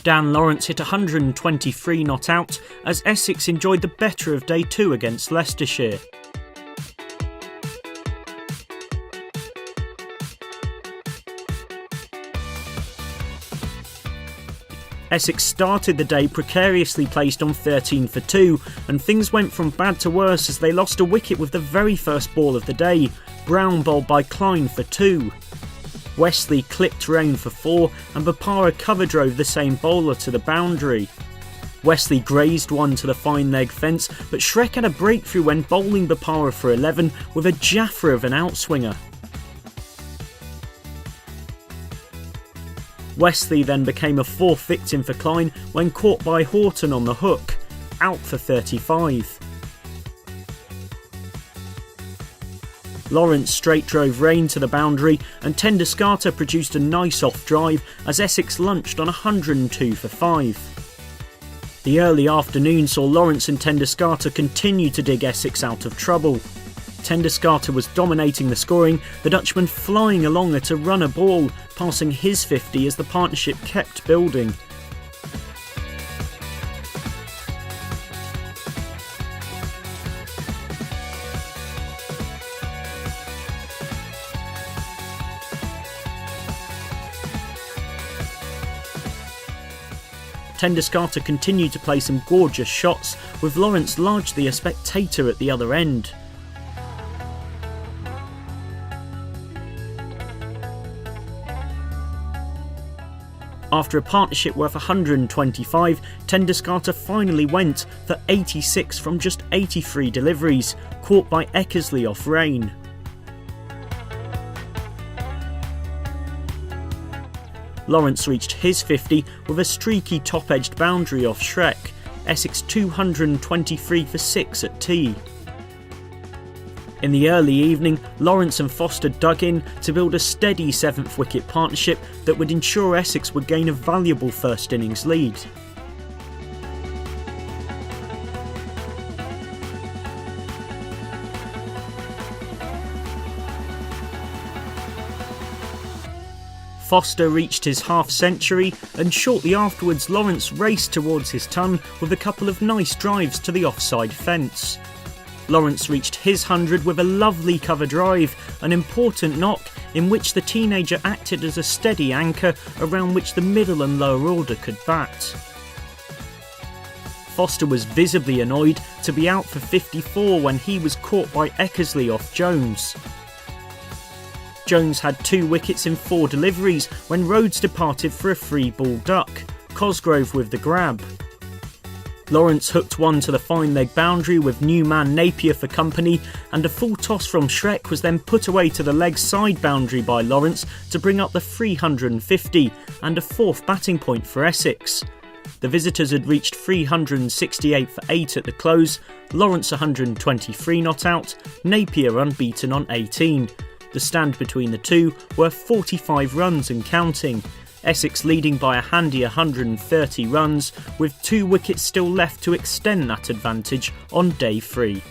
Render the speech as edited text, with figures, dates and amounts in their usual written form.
Dan Lawrence hit 123 not out as Essex enjoyed the better of day 2 against Leicestershire. Essex started the day precariously placed on 13 for 2, and things went from bad to worse as they lost a wicket with the very first ball of the day, Brown bowled by Klein for 2. Wesley clipped Rain for 4 and Bopara cover drove the same bowler to the boundary. Wesley grazed one to the fine leg fence, but Shrek had a breakthrough when bowling Bopara for 11 with a Jaffa of an outswinger. Wesley then became a 4th victim for Klein when caught by Horton on the hook, out for 35. Lawrence straight drove Rain to the boundary and Tenduscarter produced a nice off drive as Essex lunched on 102 for 5. The early afternoon saw Lawrence and Tenduscarter continue to dig Essex out of trouble. Tenduscarter was dominating the scoring, the Dutchman flying along at a runner ball, passing his 50 as the partnership kept building. Tenduscarter continued to play some gorgeous shots, with Lawrence largely a spectator at the other end. After a partnership worth 125, Tenduscarter finally went for 86 from just 83 deliveries, caught by Eckersley off Rain. Lawrence reached his 50 with a streaky top-edged boundary off Shrek, Essex 223 for 6 at tea. In the early evening, Lawrence and Foster dug in to build a steady 7th wicket partnership that would ensure Essex would gain a valuable first innings lead. Foster reached his half-century, and shortly afterwards Lawrence raced towards his ton with a couple of nice drives to the offside fence. Lawrence reached his 100 with a lovely cover drive, an important knock in which the teenager acted as a steady anchor around which the middle and lower order could bat. Foster was visibly annoyed to be out for 54 when he was caught by Eckersley off Jones. Jones had 2 wickets in 4 deliveries when Rhodes departed for a free ball duck, Cosgrove with the grab. Lawrence hooked one to the fine leg boundary with new man Napier for company, and a full toss from Shrek was then put away to the leg side boundary by Lawrence to bring up the 350 and a 4th batting point for Essex. The visitors had reached 368 for 8 at the close, Lawrence 123 not out, Napier unbeaten on 18. The stand between the two were 45 runs and counting. Essex leading by a handy 130 runs, with 2 wickets still left to extend that advantage on day 3.